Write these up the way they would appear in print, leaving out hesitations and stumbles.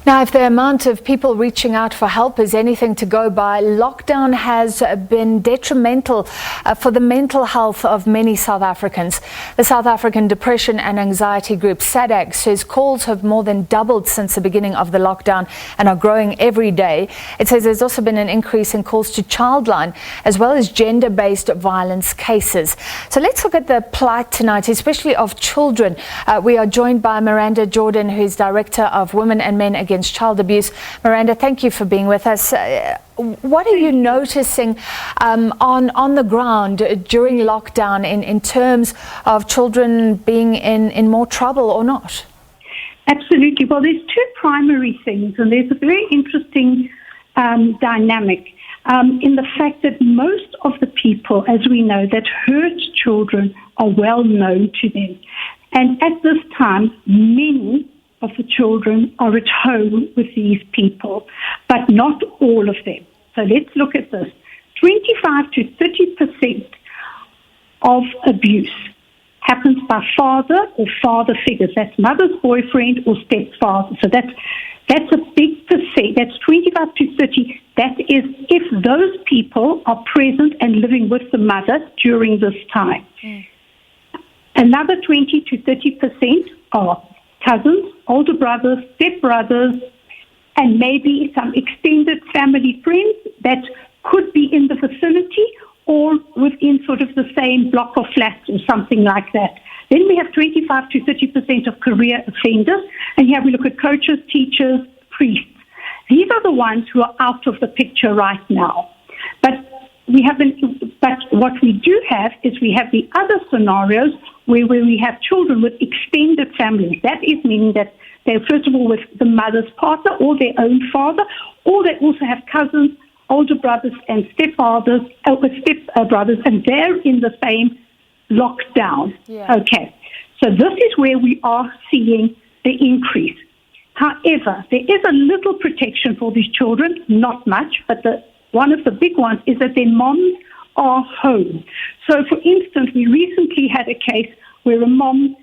Now, if the amount of people reaching out for help is anything to go by, lockdown has been detrimental for the mental health of many South Africans. The South African Depression and Anxiety Group, SADAG, says calls have more than doubled since the beginning of the lockdown and are growing every day. It says there's also been an increase in calls to childline, as well as gender-based violence cases. So let's look at the plight tonight, especially of children. We are joined by Miranda Jordan, who is Director of Women and Men Against Child Abuse. Miranda, thank you for being with us. What are you noticing on the ground during lockdown in terms of children being in more trouble or not? Absolutely. Well, there's two primary things, and there's a very interesting dynamic in the fact that most of the people, as we know, that hurt children are well known to them. And at this time, many of the children are at home with these people, but not all of them. So let's look at this. 25 to 30% of abuse happens by father or father figures. That's mother's boyfriend or stepfather. So that's a big percent. That's 25 to 30. That is if those people are present and living with the mother during this time. Another 20 to 30% are cousins, older brothers, stepbrothers, and maybe some extended family friends that could be in the vicinity or within sort of the same block of flats or something like that. Then we have 25 to 30% of career offenders, and here we look at coaches, teachers, priests. These are the ones who are out of the picture right now. But what we do have is we have the other scenarios where we have children with extended families. That is meaning that they're first of all with the mother's partner or their own father, or they also have cousins, older brothers and stepfathers, stepbrothers, and they're in the same lockdown. Yeah. Okay, so this is where we are seeing the increase. However, there is a little protection for these children, not much, but one of the big ones is that their moms are home. So, for instance, we recently had a case where a mom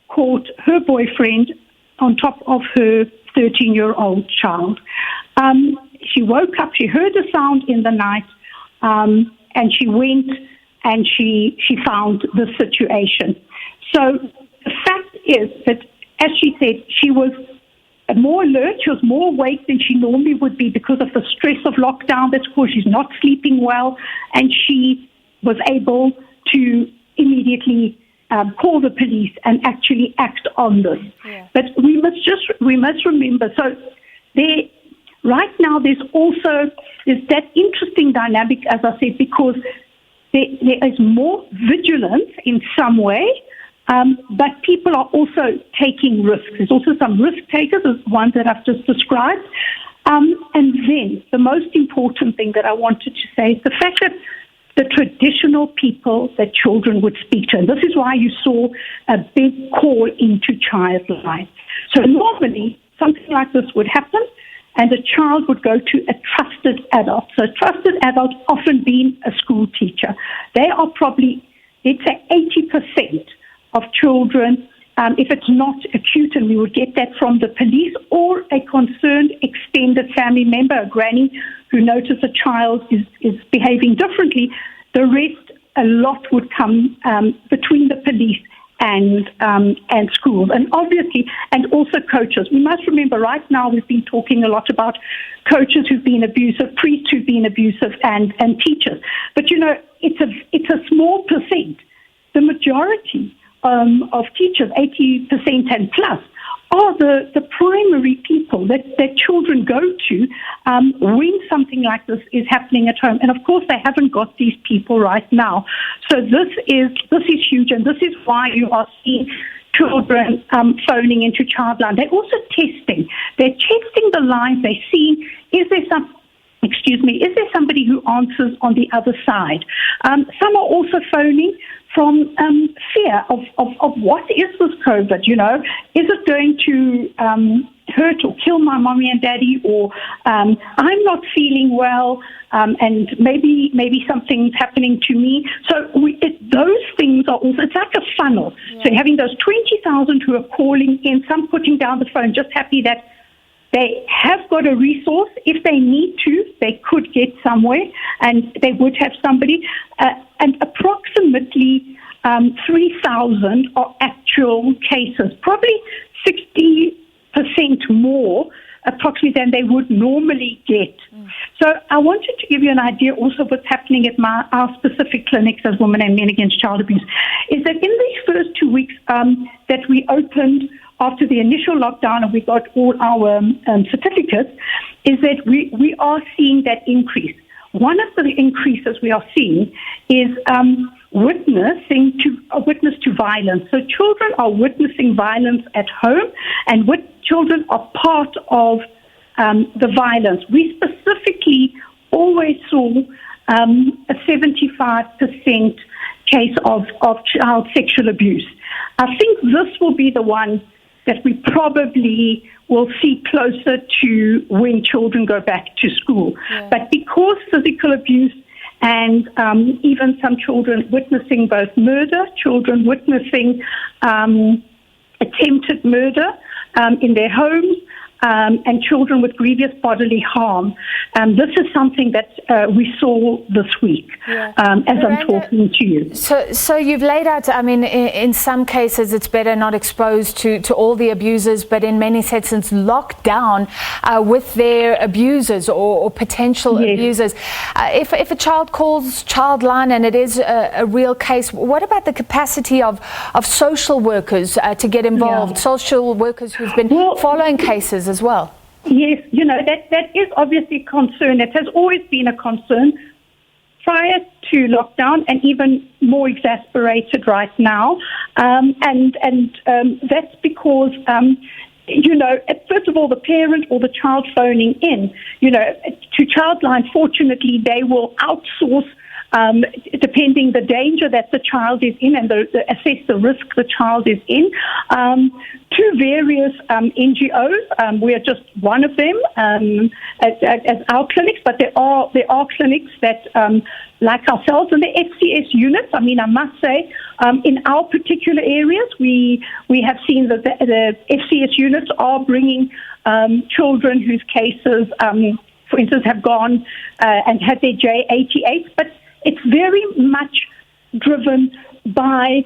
caught her boyfriend on top of her 13-year-old child. She woke up, she heard a sound in the night, and she went and she found the situation. So the fact is that, as she said, she was more alert, she was more awake than she normally would be because of the stress of lockdown. That's because she's not sleeping well, and she was able to immediately call the police and actually act on this. Yeah. But we must remember, so right now there's that interesting dynamic, as I said, because there is more vigilance in some way. But people are also taking risks. There's also some risk takers, the ones that I've just described. And then the most important thing that I wanted to say is the fact that the traditional people that children would speak to, and this is why you saw a big call into childline. So normally something like this would happen, and a child would go to a trusted adult. So a trusted adult often being a school teacher. They are probably, let's say, 80% of children, if it's not acute, and we would get that from the police or a concerned extended family member, a granny who notices a child is behaving differently, the rest, a lot would come between the police and schools, and obviously, and also coaches. We must remember right now we've been talking a lot about coaches who've been abusive, priests who've been abusive, and teachers. But it's a small percent. The majority of teachers, 80% and plus, are the primary people that children go to when something like this is happening at home. And of course, they haven't got these people right now. So this is huge, and this is why you are seeing children phoning into childline. They're also testing. They're testing the lines. They're seeing, is there somebody who answers on the other side? Some are also phoning from fear of what is this COVID, Is it going to hurt or kill my mommy and daddy, or I'm not feeling well, and maybe something's happening to me. So those things are also, it's like a funnel. Yeah. So having those 20,000 who are calling in, some putting down the phone, just happy that They have got a resource. If they need to, they could get somewhere, and they would have somebody. And approximately 3,000 are actual cases, probably 60% more approximately than they would normally get. So I wanted to give you an idea also of what's happening at our specific clinics as Women and Men Against Child Abuse, is that in these first 2 weeks that we opened after the initial lockdown and we got all our certificates, is that we are seeing that increase. One of the increases we are seeing is witness to violence. So children are witnessing violence at home, and children are part of the violence. We specifically always saw a 75% case of child sexual abuse. I think this will be the one that we probably will see closer to when children go back to school. Yeah. But because physical abuse and even some children witnessing both murder, children witnessing attempted murder in their homes, and children with grievous bodily harm. This is something that we saw this week as Miranda, I'm talking to you. So you've laid out, I mean, in some cases it's better not exposed to all the abusers, but in many settings locked down with their abusers or potential abusers. If a child calls childline and it is a real case, what about the capacity of social workers to get involved, social workers who've been following cases as well? Yes, that is obviously a concern. It has always been a concern prior to lockdown and even more exacerbated right now. And that's because, first of all, the parent or the child phoning in, to Childline, fortunately, they will outsource depending the danger that the child is in and assess the risk the child is in, to various NGOs. We are just one of them as our clinics, but there are clinics that, like ourselves, and the FCS units. I mean, I must say, in our particular areas, we have seen that the FCS units are bringing children whose cases, for instance, have gone and had their J88, but it's very much driven by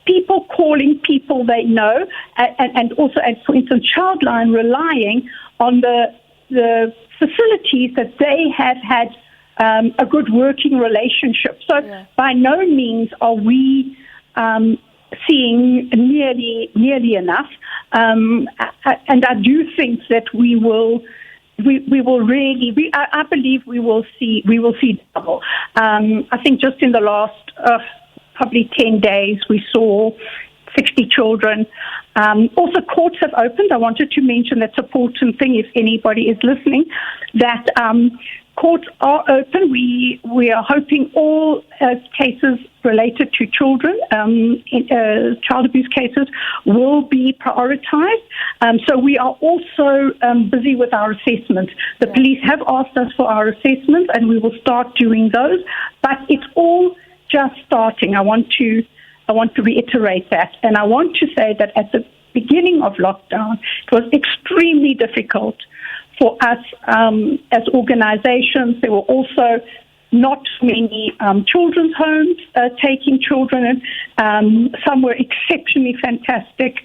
people calling people they know, and also, for instance, Childline relying on the facilities that they have had a good working relationship. So by no means are we seeing nearly enough, and I do think that we will really. I believe we will see double. I think just in the last probably 10 days we saw 60 children. Also, courts have opened. I wanted to mention that's an important thing if anybody is listening, that courts are open. We are hoping all cases related to children, child abuse cases, will be prioritized. So we are also busy with our assessments. The police have asked us for our assessments, and we will start doing those. But it's all just starting. I want to reiterate that, and I want to say that at the beginning of lockdown, it was extremely difficult for us as organizations. There were also not many children's homes taking children in. Some were exceptionally fantastic.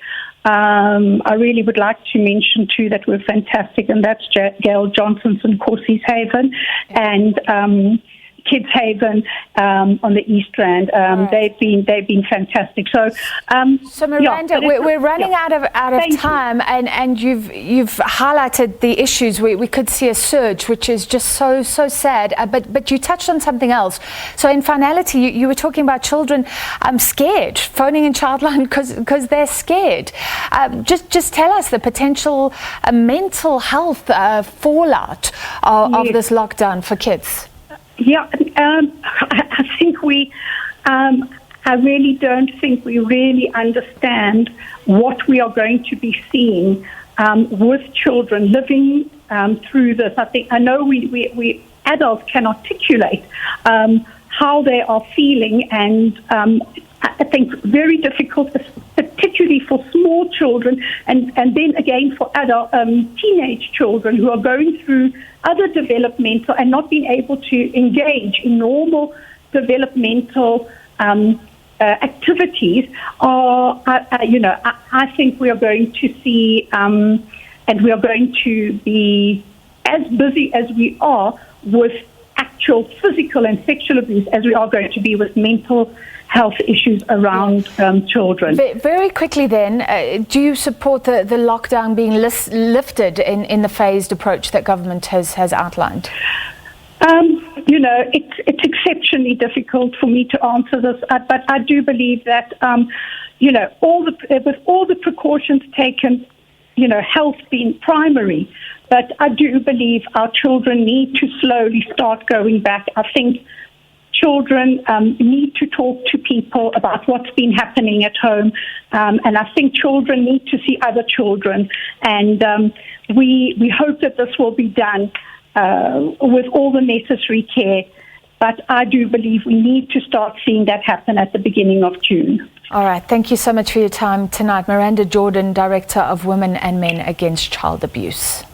I really would like to mention two that were fantastic, and that's Gail Johnson's and Corsi's Haven and Kids Haven on the East Rand. They've been fantastic. So Miranda, we're running out of time, and you've highlighted the issues. We could see a surge, which is just so sad. But you touched on something else. So in finality, you were talking about children scared, phoning in Childline because they're scared. Just tell us the potential mental health fallout of this lockdown for kids. Yeah, I think I really don't think we really understand what we are going to be seeing with children living through this. I know we adults can articulate how they are feeling, and I think very difficult, particularly for small children, and then again for adult teenage children who are going through other developmental and not being able to engage in normal developmental activities, I think we are going to see, and we are going to be as busy as we are with actual physical and sexual abuse as we are going to be with mental health issues around children. Very quickly then, do you support the lockdown being lifted in the phased approach that government has outlined? It's exceptionally difficult for me to answer this, but I do believe that, with all the precautions taken, health being primary, but I do believe our children need to slowly start going back. I think children need to talk to people about what's been happening at home, and I think children need to see other children, and we hope that this will be done with all the necessary care, but I do believe we need to start seeing that happen at the beginning of June. All right, thank you so much for your time tonight. Miranda Jordan, Director of Women and Men Against Child Abuse.